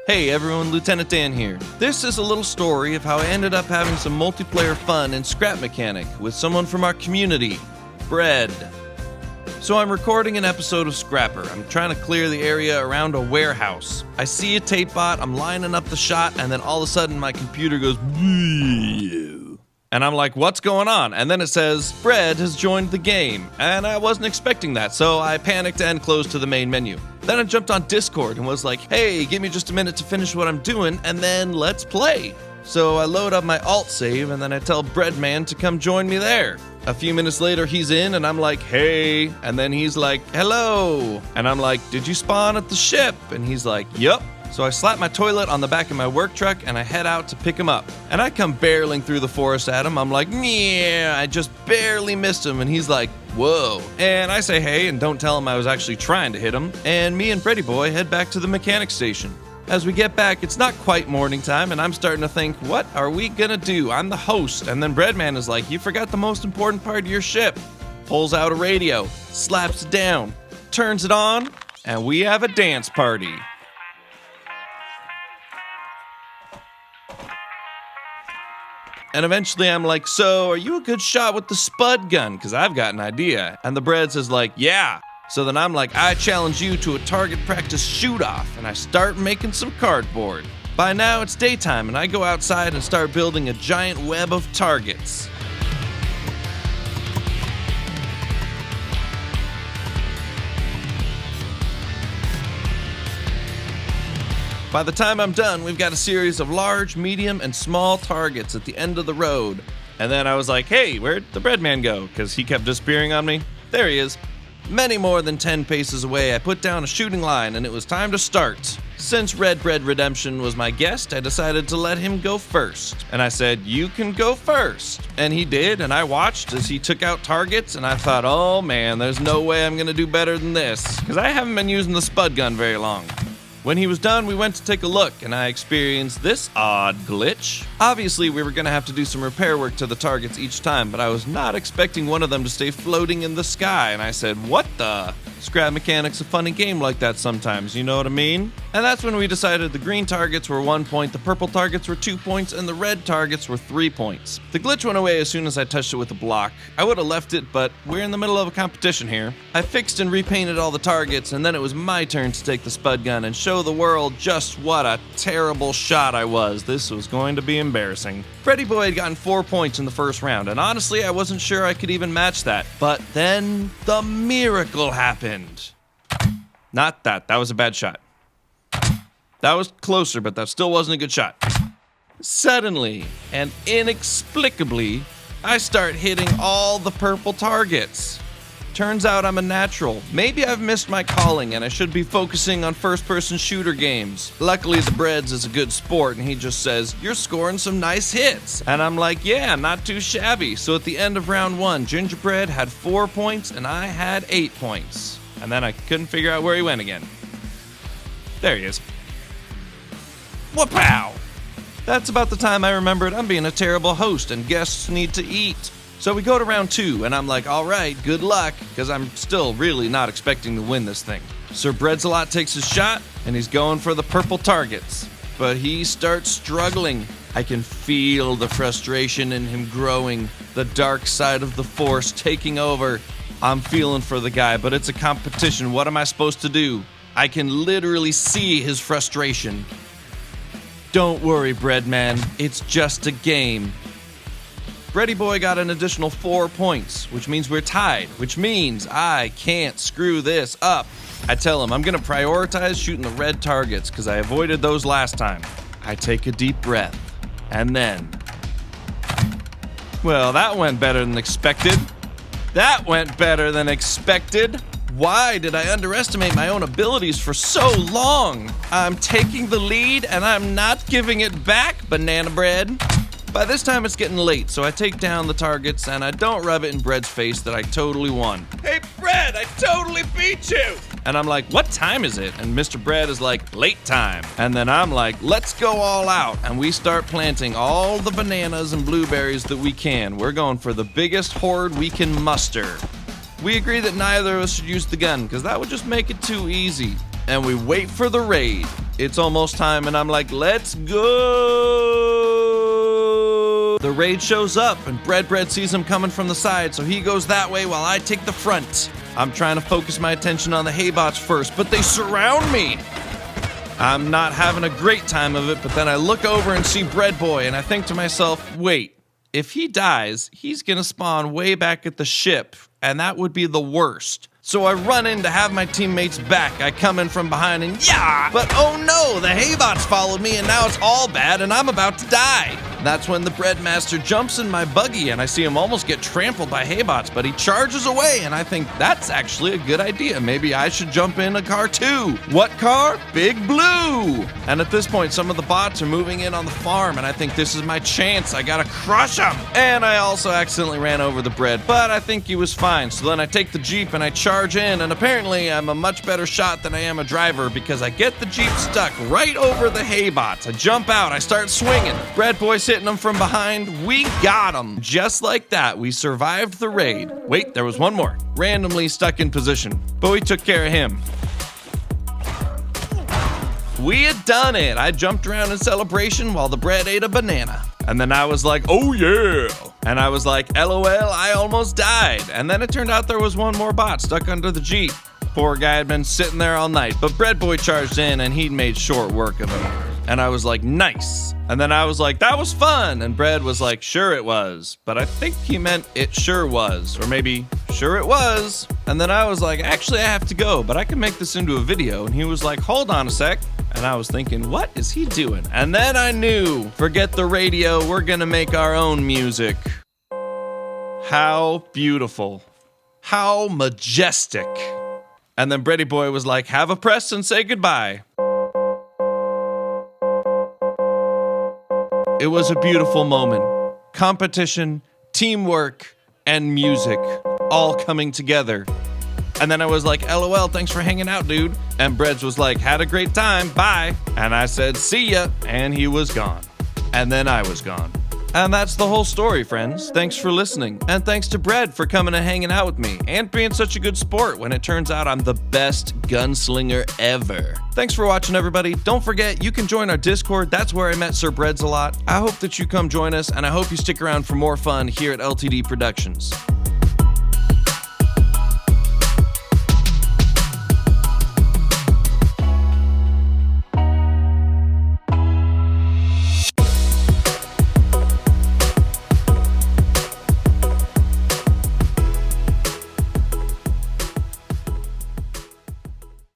Hey everyone, Lieutenant Dan here. This is a little story of how I ended up having some multiplayer fun in Scrap Mechanic with someone from our community, Bread. So I'm recording an episode of Scrapper. I'm trying to clear the area around a warehouse. I see a tape bot, I'm lining up the shot, and then all of a sudden my computer goes and I'm like, what's going on? And then it says, Bread has joined the game. And I wasn't expecting that, so I panicked and closed to the main menu. Then I jumped on Discord and was like, hey, give me just a minute to finish what I'm doing, and then let's play. So I load up my alt save, and then I tell Breadman to come join me there. A few minutes later, he's in, and I'm like, hey. And then he's like, hello. And I'm like, did you spawn at the ship? And he's like, yup. So I slap my toilet on the back of my work truck and I head out to pick him up. And I come barreling through the forest at him. I'm like, yeah, I just barely missed him. And he's like, whoa. And I say hey and don't tell him I was actually trying to hit him. And me and Freddy Boy head back to the mechanic station. As we get back, it's not quite morning time, and I'm starting to think, what are we gonna do? I'm the host. And then Breadman is like, you forgot the most important part of your ship. Pulls out a radio, slaps it down, turns it on, and we have a dance party. And eventually I'm like, so are you a good shot with the spud gun? Because I've got an idea. And the Breads is like, yeah. So then I'm like, I challenge you to a target practice shoot-off. And I start making some cardboard. By now it's daytime and I go outside and start building a giant web of targets. By the time I'm done, we've got a series of large, medium, and small targets at the end of the road. And then I was like, hey, where'd the Breadman go? Because he kept disappearing on me. There he is. Many more than 10 paces away, I put down a shooting line, and it was time to start. Since Red Bread Redemption was my guest, I decided to let him go first. And I said, you can go first. And he did, and I watched as he took out targets, and I thought, oh man, there's no way I'm gonna do better than this. Because I haven't been using the spud gun very long. When he was done, we went to take a look, and I experienced this odd glitch. Obviously, we were going to have to do some repair work to the targets each time, but I was not expecting one of them to stay floating in the sky, and I said, what the? Scrap Mechanic's a funny game like that sometimes, you know what I mean? And that's when we decided the green targets were 1 point, the purple targets were 2 points, and the red targets were 3 points. The glitch went away as soon as I touched it with a block. I would have left it, but we're in the middle of a competition here. I fixed and repainted all the targets, and then it was my turn to take the spud gun and show the world just what a terrible shot I was. This was going to be embarrassing. Freddy Boy had gotten 4 points in the first round, and honestly, I wasn't sure I could even match that. But then the miracle happened. Not that. That was a bad shot. That was closer, but that still wasn't a good shot. Suddenly and inexplicably, I start hitting all the purple targets. Turns out I'm a natural. Maybe I've missed my calling and I should be focusing on first-person shooter games. Luckily, the Breads is a good sport and he just says, you're scoring some nice hits. And I'm like, yeah, not too shabby. So at the end of round 1, Gingerbread had 4 points and I had 8 points. And then I couldn't figure out where he went again. There he is. Wha-pow! That's about the time I remembered I'm being a terrible host and guests need to eat. So we go to round 2, and I'm like, all right, good luck, because I'm still really not expecting to win this thing. Sir Breadsalot takes his shot, and he's going for the purple targets. But he starts struggling. I can feel the frustration in him growing, the dark side of the Force taking over. I'm feeling for the guy, but it's a competition. What am I supposed to do? I can literally see his frustration. Don't worry, Breadman, it's just a game. Freddy Boy got an additional 4 points, which means we're tied, which means I can't screw this up. I tell him I'm gonna prioritize shooting the red targets because I avoided those last time. I take a deep breath, and then... well, that went better than expected. That went better than expected. Why did I underestimate my own abilities for so long? I'm taking the lead and I'm not giving it back, Banana Bread. By this time it's getting late, so I take down the targets and I don't rub it in Bread's face that I totally won. Hey Bread, I totally beat you! And I'm like, what time is it? And Mr. Bread is like, late time. And then I'm like, let's go all out. And we start planting all the bananas and blueberries that we can. We're going for the biggest horde we can muster. We agree that neither of us should use the gun, because that would just make it too easy. And we wait for the raid. It's almost time, and I'm like, let's go. The raid shows up, and Bread sees him coming from the side, so he goes that way while I take the front. I'm trying to focus my attention on the Haybots first, but they surround me. I'm not having a great time of it, but then I look over and see Bread Boy, and I think to myself, wait, if he dies, he's gonna spawn way back at the ship, and that would be the worst. So I run in to have my teammates back. I come in from behind and yeah! But oh no, the Haybots followed me and now it's all bad and I'm about to die. That's when the Breadmaster jumps in my buggy and I see him almost get trampled by Haybots, but he charges away and I think that's actually a good idea. Maybe I should jump in a car too. What car? Big Blue! And at this point, some of the bots are moving in on the farm and I think this is my chance. I gotta crush them! And I also accidentally ran over the Bread, but I think he was fine. So then I take the Jeep and I charge in, and apparently I'm a much better shot than I am a driver because I get the Jeep stuck right over the Haybots. I jump out, I start swinging. Bread Boy's hitting them from behind. We got him. Just like that, we survived the raid. Wait, there was one more. Randomly stuck in position, but we took care of him. We had done it. I jumped around in celebration while the Bread ate a banana. And then I was like, oh yeah. And I was like, LOL, I almost died. And then it turned out there was one more bot stuck under the Jeep. Poor guy had been sitting there all night, but Bread Boy charged in and he'd made short work of him. And I was like, nice. And then I was like, that was fun. And Bread was like, sure it was. But I think he meant it sure was. Or maybe, sure it was. And then I was like, actually I have to go, but I can make this into a video. And he was like, hold on a sec. And I was thinking, what is he doing? And then I knew, forget the radio, we're gonna make our own music. How beautiful. How majestic. And then Bready Boy was like, have a press and say goodbye. It was a beautiful moment. Competition, teamwork, and music all coming together. And then I was like, LOL, thanks for hanging out, dude. And Breads was like, had a great time, bye. And I said, see ya. And he was gone. And then I was gone. And that's the whole story, friends. Thanks for listening. And thanks to Bread for coming and hanging out with me and being such a good sport when it turns out I'm the best gunslinger ever. Thanks for watching, everybody. Don't forget, you can join our Discord. That's where I met Sir Breads a lot. I hope that you come join us, and I hope you stick around for more fun here at LTD Productions.